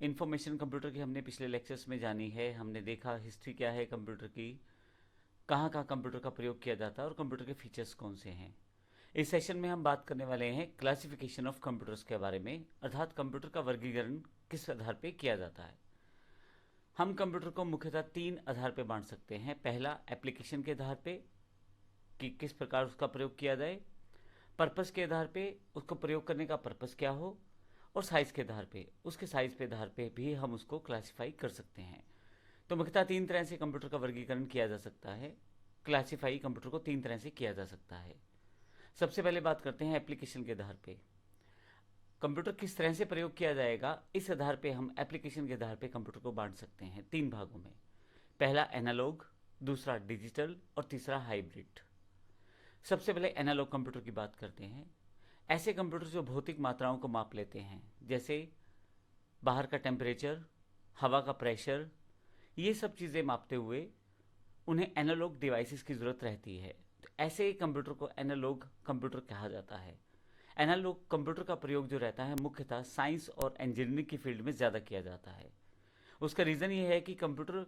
Information computer की हमने पिछले लेक्चर्स में जानी है। हमने देखा हिस्ट्री क्या है कंप्यूटर की, कहाँ कहाँ कंप्यूटर का प्रयोग किया जाता है और कंप्यूटर के फीचर्स कौन से हैं। इस सेशन में हम बात करने वाले हैं क्लासिफिकेशन ऑफ कंप्यूटर्स के बारे में, अर्थात कंप्यूटर का वर्गीकरण किस आधार पर किया जाता है। हम कंप्यूटर को मुख्यतः तीन आधार पर बांट सकते हैं। पहला, एप्लीकेशन के आधार पे कि किस प्रकार उसका प्रयोग किया जाए, पर्पस के आधार पे उसको प्रयोग करने का पर्पस क्या हो, और साइज़ के आधार पे उसके साइज़ पे आधार पे भी हम उसको क्लासिफाई कर सकते हैं। तो मुख्यतः तीन तरह से कंप्यूटर का वर्गीकरण किया जा सकता है। क्लासिफाई कंप्यूटर को तीन तरह से किया जा सकता है। सबसे पहले बात करते हैं एप्लीकेशन के आधार पे। कंप्यूटर किस तरह से प्रयोग किया जाएगा, इस आधार पे हम एप्लीकेशन के आधार पे कंप्यूटर को बांट सकते हैं तीन भागों में। पहला एनालॉग, दूसरा डिजिटल और तीसरा हाइब्रिड। सबसे पहले एनालॉग कंप्यूटर की बात करते हैं। ऐसे कंप्यूटर जो भौतिक मात्राओं को माप लेते हैं, जैसे बाहर का टेम्परेचर, हवा का प्रेशर, ये सब चीज़ें मापते हुए उन्हें एनालॉग डिवाइसेस की ज़रूरत रहती है। तो ऐसे ही कंप्यूटर को एनालॉग कंप्यूटर कहा जाता है। एनालॉग कंप्यूटर का प्रयोग जो रहता है मुख्यतः साइंस और इंजीनियरिंग की फील्ड में ज़्यादा किया जाता है। उसका रीज़न ये है कि कंप्यूटर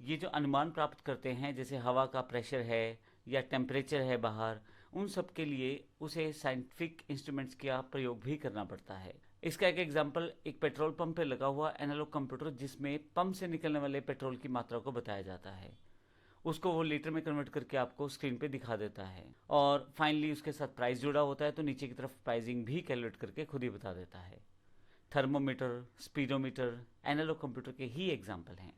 ये जो अनुमान प्राप्त करते हैं, जैसे हवा का प्रेशर है या टेम्परेचर है बाहर, उन सब के लिए उसे साइंटिफिक इंस्ट्रूमेंट्स का प्रयोग भी करना पड़ता है। इसका एक एग्जांपल एक पेट्रोल पंप पे लगा हुआ एनालॉग कंप्यूटर, जिसमें पंप से निकलने वाले पेट्रोल की मात्रा को बताया जाता है। उसको वो लीटर में कन्वर्ट करके आपको स्क्रीन पे दिखा देता है, और फाइनली उसके साथ प्राइस जुड़ा होता है, तो नीचे की तरफ प्राइसिंग भी कैलकुलेट करके खुद ही बता देता है। थर्मोमीटर, स्पीडोमीटर एनालॉग कंप्यूटर के ही एग्जाम्पल हैं।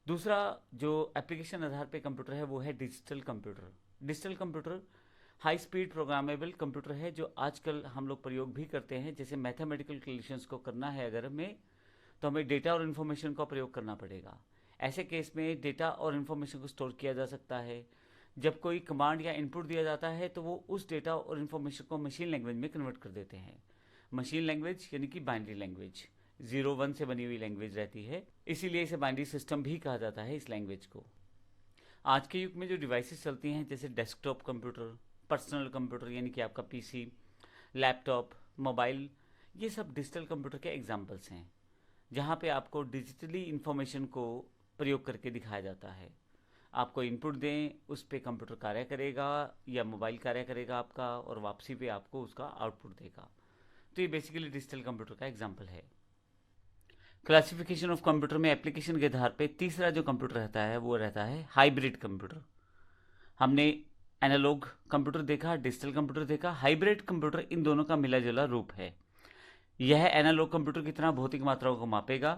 दूसरा जो एप्लीकेशन आधार पे कंप्यूटर है वो है digital computer. Digital computer high speed programmable computer है, जो आजकल हम लोग प्रयोग भी करते हैं। जैसे मैथमेटिकल कैलकुलेशंस को करना है अगर हमें, तो हमें डेटा और इन्फॉर्मेशन का प्रयोग करना पड़ेगा। ऐसे केस में डेटा और इन्फॉर्मेशन को स्टोर किया जा सकता है। जब कोई कमांड या इनपुट दिया जाता है तो वो उस डेटा और इन्फॉर्मेशन को मशीन लैंग्वेज में कन्वर्ट कर देते हैं। मशीन लैंग्वेज यानी कि बाइनरी लैंग्वेज, 0 1 से बनी हुई लैंग्वेज रहती है, इसीलिए इसे बाइनरी सिस्टम भी कहा जाता है इस लैंग्वेज को। आज के युग में जो डिवाइसेस चलती हैं, जैसे डेस्कटॉप कंप्यूटर, पर्सनल कंप्यूटर यानी कि आपका पीसी, लैपटॉप, मोबाइल, ये सब डिजिटल कंप्यूटर के एग्जाम्पल्स हैं, जहाँ पे आपको डिजिटली इंफॉर्मेशन को प्रयोग करके दिखाया जाता है। आपको इनपुट दें, उस पर कंप्यूटर कार्य करेगा या मोबाइल कार्य करेगा आपका, और वापसी पे आपको उसका आउटपुट देगा। तो ये बेसिकली डिजिटल कंप्यूटर का एग्जाम्पल है। क्लासिफिकेशन ऑफ कंप्यूटर में एप्लीकेशन के आधार पे तीसरा जो कंप्यूटर रहता है वो रहता है हाइब्रिड कंप्यूटर। हमने एनालॉग कंप्यूटर देखा, डिजिटल कंप्यूटर देखा, हाइब्रिड कंप्यूटर इन दोनों का मिला जुला रूप है। यह एनालॉग कंप्यूटर की तरह भौतिक मात्राओं को मापेगा,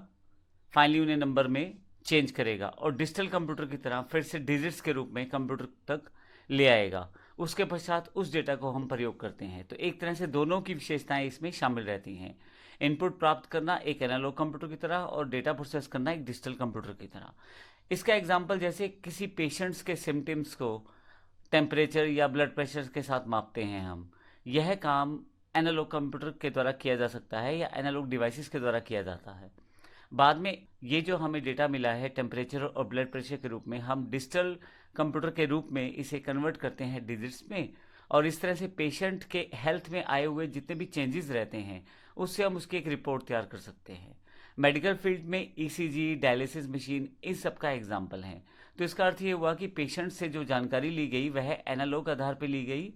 फाइनली उन्हें नंबर में चेंज करेगा, और डिजिटल कंप्यूटर की तरह फिर से डिजिट्स के रूप में कंप्यूटर तक ले आएगा। उसके पश्चात उस डेटा को हम प्रयोग करते हैं। तो एक तरह से दोनों की विशेषताएं इसमें शामिल रहती हैं। इनपुट प्राप्त करना एक एनालॉग कंप्यूटर की तरह, और डेटा प्रोसेस करना एक डिजिटल कंप्यूटर की तरह। इसका एग्जाम्पल, जैसे किसी पेशेंट्स के सिम्टम्स को टेम्परेचर या ब्लड प्रेशर के साथ मापते हैं हम, यह काम एनालॉग कंप्यूटर के द्वारा किया जा सकता है या एनालॉग डिवाइसेस के द्वारा किया जाता है। बाद में ये जो हमें डेटा मिला है टेम्परेचर और ब्लड प्रेशर के रूप में, हम डिजिटल कंप्यूटर के रूप में इसे कन्वर्ट करते हैं डिजिट्स में, और इस तरह से पेशेंट के हेल्थ में आए हुए जितने भी चेंजेस रहते हैं उससे हम उसकी एक रिपोर्ट तैयार कर सकते हैं। मेडिकल फील्ड में ईसीजी, डायलिसिस मशीन, इस सब का एग्जाम्पल है। तो इसका अर्थ ये हुआ कि पेशेंट से जो जानकारी ली गई वह एनालॉग आधार पर ली गई,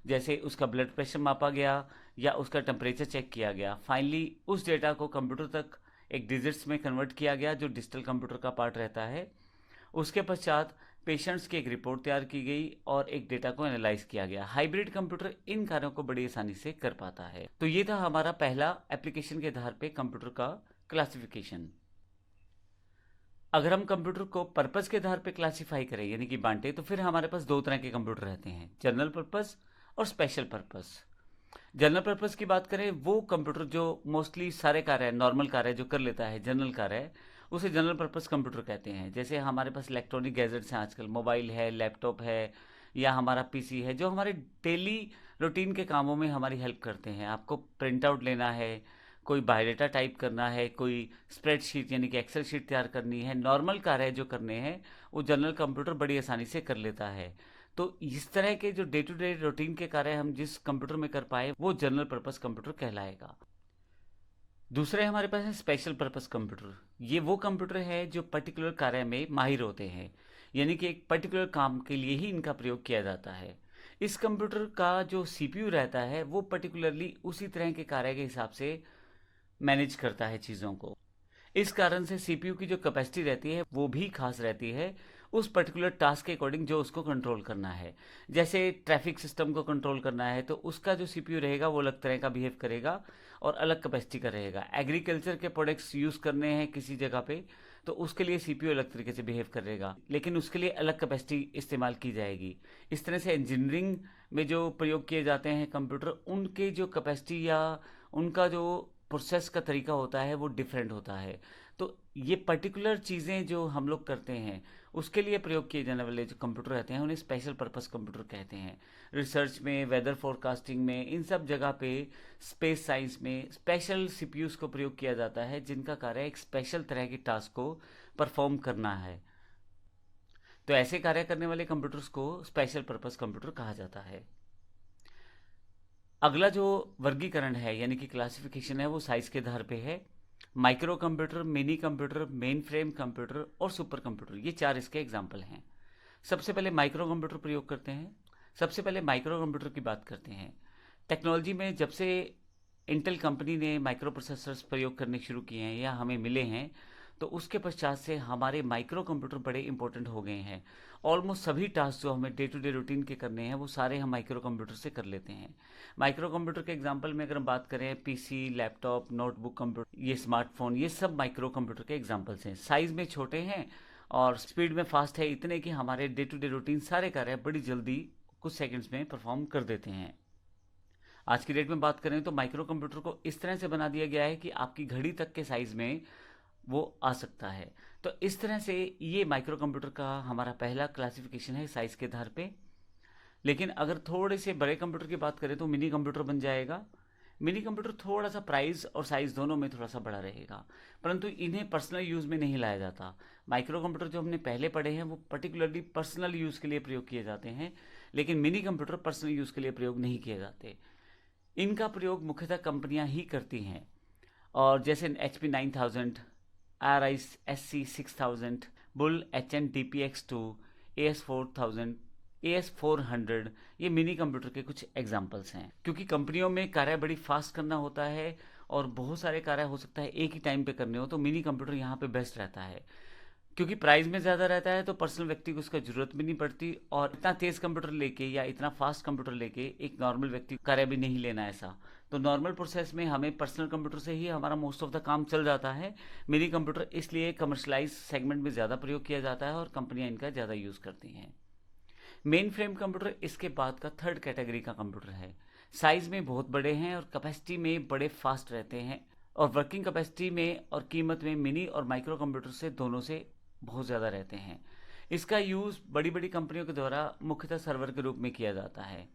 जैसे उसका ब्लड प्रेशर मापा गया या उसका टेम्परेचर चेक किया गया। फाइनली उस डेटा को कंप्यूटर तक एक डिजिट्स में कन्वर्ट किया गया, जो डिजिटल कंप्यूटर का पार्ट रहता है। उसके पश्चात पेशेंट्स की एक रिपोर्ट तैयार की गई और एक डेटा को एनालाइज किया गया। हाइब्रिड कंप्यूटर इन कार्यों को बड़ी आसानी से कर पाता है। तो ये था हमारा पहला एप्लीकेशन के आधार पे कंप्यूटर का क्लासिफिकेशन। अगर हम कंप्यूटर को पर्पस के आधार पे क्लासिफाई करें यानी कि बांटे, तो फिर हमारे पास दो तरह के कंप्यूटर रहते हैं, जनरल पर्पस और स्पेशल पर्पस। जनरल पर्पस की बात करें, वो कंप्यूटर जो मोस्टली सारे कार्य, नॉर्मल कार्य जो कर लेता है, जनरल कार्य, उसे जनरल पर्पस कंप्यूटर कहते हैं। जैसे हमारे पास इलेक्ट्रॉनिक गैजेट्स हैं आजकल, मोबाइल है, लैपटॉप है, या हमारा पीसी है, जो हमारे डेली रूटीन के कामों में हमारी हेल्प करते हैं। आपको प्रिंट आउट लेना है, कोई बायोडाटा टाइप करना है, कोई स्प्रेडशीट यानी कि एक्सेल शीट तैयार करनी है, नॉर्मल कार्य जो करने हैं वो जनरल कंप्यूटर बड़ी आसानी से कर लेता है। तो इस तरह के जो डे टू डे रूटीन के कार्य हम जिस कंप्यूटर में कर पाए वो जनरल पर्पस कंप्यूटर कहलाएगा। दूसरे हमारे पास है स्पेशल पर्पस कंप्यूटर। ये वो कंप्यूटर है जो पर्टिकुलर कार्य में माहिर होते हैं, यानी कि एक पर्टिकुलर काम के लिए ही इनका प्रयोग किया जाता है। इस कंप्यूटर का जो सीपीयू रहता है वो पर्टिकुलरली उसी तरह के कार्य के हिसाब से मैनेज करता है चीज़ों को। इस कारण से सीपीयू की जो कैपेसिटी रहती है वो भी खास रहती है उस पर्टिकुलर टास्क के अकॉर्डिंग जो उसको कंट्रोल करना है। जैसे ट्रैफिक सिस्टम को कंट्रोल करना है तो उसका जो सीपीयू रहेगा वो अलग तरह का बिहेव करेगा और अलग कैपेसिटी का रहेगा। एग्रीकल्चर के प्रोडक्ट्स यूज़ करने हैं किसी जगह पे तो उसके लिए सीपीयू अलग तरीके से बिहेव करेगा, लेकिन उसके लिए अलग कैपेसिटी इस्तेमाल की जाएगी। इस तरह से इंजीनियरिंग में जो प्रयोग किए जाते हैं कंप्यूटर, उनके जो कैपेसिटी या उनका जो प्रोसेस का तरीका होता है वो डिफरेंट होता है। तो ये पर्टिकुलर चीज़ें जो हम लोग करते हैं उसके लिए प्रयोग किए जाने वाले जो कंप्यूटर रहते हैं उन्हें स्पेशल पर्पस कंप्यूटर कहते हैं। रिसर्च में, वेदर फोरकास्टिंग में, इन सब जगह पे, स्पेस साइंस में स्पेशल सीपीयूज को प्रयोग किया जाता है जिनका कार्य एक स्पेशल तरह की टास्क को परफॉर्म करना है। तो ऐसे कार्य करने वाले कंप्यूटर्स को स्पेशल पर्पस कंप्यूटर कहा जाता है। अगला जो वर्गीकरण है यानी कि क्लासिफिकेशन है वो साइज के आधार पे है। Micro computer, mini computer, main frame computer और सुपर कंप्यूटर, ये चार इसके एग्जाम्पल हैं। सबसे पहले माइक्रो कंप्यूटर प्रयोग करते हैं। सबसे पहले माइक्रो कंप्यूटर की बात करते हैं। टेक्नोलॉजी में जब से इंटेल कंपनी ने माइक्रो प्रोसेसर्स प्रयोग करने शुरू किए हैं या हमें मिले हैं तो उसके पश्चात से हमारे माइक्रो कंप्यूटर बड़े इंपॉर्टेंट हो गए हैं। ऑलमोस्ट सभी टास्क जो हमें डे टू डे रूटीन के करने हैं वो सारे हम माइक्रो कंप्यूटर से कर लेते हैं। माइक्रो कंप्यूटर के एग्जांपल में अगर हम बात करें, पीसी, लैपटॉप, नोटबुक कंप्यूटर, ये स्मार्टफोन, ये सब माइक्रो कंप्यूटर के एग्जांपल्स हैं। साइज में छोटे हैं और स्पीड में फास्ट है, इतने कि हमारे डे टू डे रूटीन सारे कार्य बड़ी जल्दी कुछ सेकंड्स में परफॉर्म कर देते हैं। आज की डेट में बात करें तो माइक्रो कंप्यूटर को इस तरह से बना दिया गया है कि आपकी घड़ी तक के साइज में वो आ सकता है। तो इस तरह से ये माइक्रो कंप्यूटर का हमारा पहला क्लासिफिकेशन है साइज के आधार पे। लेकिन अगर थोड़े से बड़े कंप्यूटर की बात करें तो मिनी कंप्यूटर बन जाएगा। मिनी कंप्यूटर थोड़ा सा प्राइस और साइज दोनों में थोड़ा सा बड़ा रहेगा, परंतु इन्हें पर्सनल यूज़ में नहीं लाया जाता। माइक्रो कंप्यूटर जो हमने पहले पढ़े हैं वो पर्टिकुलरली पर्सनल यूज़ के लिए प्रयोग किए जाते हैं, लेकिन मिनी कंप्यूटर पर्सनल यूज़ के लिए प्रयोग नहीं किए जाते। इनका प्रयोग मुख्यतः कंपनियां ही करती हैं, और जैसे HP 9000, RISC 6000, bull HN DPX2, AS4000, AS400, ये मिनी कंप्यूटर के कुछ एग्जांपल्स हैं। क्योंकि कंपनियों में कार्य बड़ी फास्ट करना होता है और बहुत सारे कार्य हो सकता है एक ही टाइम पे करने हो, तो मिनी कंप्यूटर यहाँ पे बेस्ट रहता है। क्योंकि प्राइस में ज़्यादा रहता है तो पर्सनल व्यक्ति को उसका जरूरत भी नहीं पड़ती, और इतना तेज़ कंप्यूटर लेके या इतना फास्ट कंप्यूटर लेके एक नॉर्मल व्यक्ति कार्य भी नहीं लेना ऐसा। तो नॉर्मल प्रोसेस में हमें पर्सनल कंप्यूटर से ही हमारा मोस्ट ऑफ द काम चल जाता है। मिनी कंप्यूटर इसलिए कमर्शलाइज सेगमेंट में ज़्यादा प्रयोग किया जाता है और कंपनियां इनका ज़्यादा यूज़ करती हैं। मेन फ्रेम कंप्यूटर इसके बाद का थर्ड कैटेगरी का कंप्यूटर है। साइज में बहुत बड़े हैं और कैपेसिटी में बड़े फास्ट रहते हैं, और वर्किंग कैपेसिटी में और कीमत में मिनी और माइक्रो कंप्यूटर से दोनों से बहुत ज़्यादा रहते हैं। इसका यूज़ बड़ी बड़ी कंपनियों के द्वारा मुख्यतः सर्वर के रूप में किया जाता है।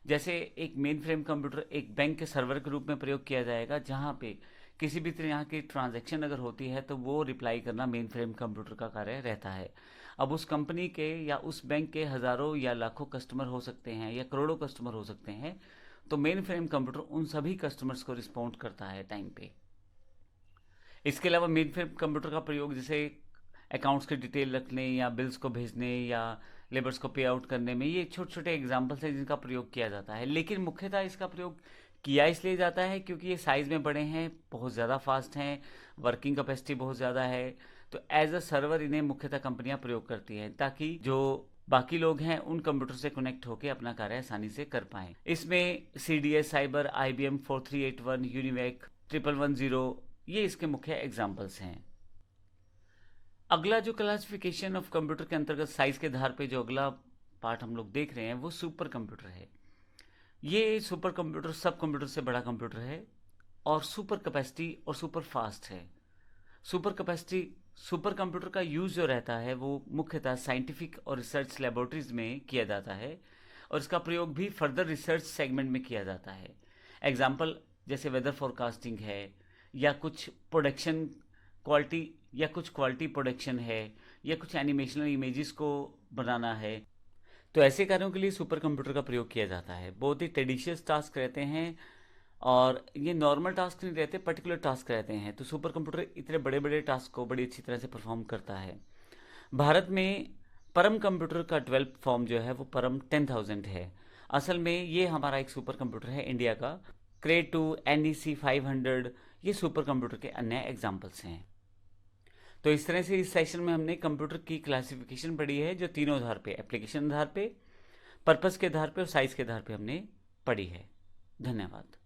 जैसे एक मेन फ्रेम कंप्यूटर एक बैंक के सर्वर के रूप में प्रयोग किया जाएगा, जहाँ पे किसी भी तरह की ट्रांजैक्शन अगर होती है तो वो रिप्लाई करना मेन फ्रेम कंप्यूटर का कार्य रहता है। अब उस कंपनी के या उस बैंक के हज़ारों या लाखों कस्टमर हो सकते हैं या करोड़ों कस्टमर हो सकते हैं, तो मेन फ्रेम कंप्यूटर उन सभी कस्टमर्स को रिस्पॉन्ड करता है टाइम पे। इसके अलावा मेन फ्रेम कंप्यूटर का प्रयोग जैसे अकाउंट्स की डिटेल रखने या बिल्स को भेजने या लेबर्स को पे आउट करने में, ये छोटे छोटे एग्जाम्पल्स हैं जिनका प्रयोग किया जाता है। लेकिन मुख्यतः इसका प्रयोग किया इसलिए जाता है क्योंकि ये साइज़ में बड़े हैं, बहुत ज़्यादा फास्ट हैं, वर्किंग कैपेसिटी बहुत ज़्यादा है। तो एज अ सर्वर इन्हें मुख्यतः कंपनियां प्रयोग करती हैं ताकि जो बाकी लोग हैं उन कंप्यूटर से कनेक्ट होकर अपना कार्य आसानी से कर पाएं। इसमें CDS, साइबर, IBM 4381, यूनिवेक 1110, ये इसके मुख्य एग्जाम्पल्स हैं। अगला जो क्लासिफिकेशन ऑफ कंप्यूटर के अंतर्गत साइज के आधार पे जो अगला पार्ट हम लोग देख रहे हैं वो सुपर कंप्यूटर है। ये सुपर कंप्यूटर सब कंप्यूटर से बड़ा कंप्यूटर है और सुपर कैपेसिटी और सुपर फास्ट है। सुपर कैपेसिटी सुपर कंप्यूटर का यूज़ जो रहता है वो मुख्यतः साइंटिफिक और रिसर्च लेबोरेटरीज में किया जाता है, और इसका प्रयोग भी फर्दर रिसर्च सेगमेंट में किया जाता है। एग्जाम्पल जैसे वेदर फोरकास्टिंग है, या कुछ प्रोडक्शन क्वालिटी या कुछ क्वालिटी प्रोडक्शन है, या कुछ एनिमेशनल इमेजेस को बनाना है, तो ऐसे कार्यों के लिए सुपर कंप्यूटर का प्रयोग किया जाता है। बहुत ही टेडिशियस टास्क रहते हैं और ये नॉर्मल टास्क नहीं रहते, पर्टिकुलर टास्क रहते हैं। तो सुपर कंप्यूटर इतने बड़े बड़े टास्क को बड़ी अच्छी तरह से परफॉर्म करता है। भारत में परम कंप्यूटर का 12 फॉर्म जो है वो परम 10,000 है। असल में ये हमारा एक सुपर कंप्यूटर है इंडिया का। क्रे 2, NEC 500, ये सुपर कंप्यूटर के अन्य एग्जाम्पल्स हैं। तो इस तरह से इस सेशन में हमने कंप्यूटर की क्लासिफिकेशन पढ़ी है, जो तीनों आधार पे, एप्लीकेशन आधार पे, पर्पस के आधार पे और साइज के आधार पे हमने पढ़ी है। धन्यवाद।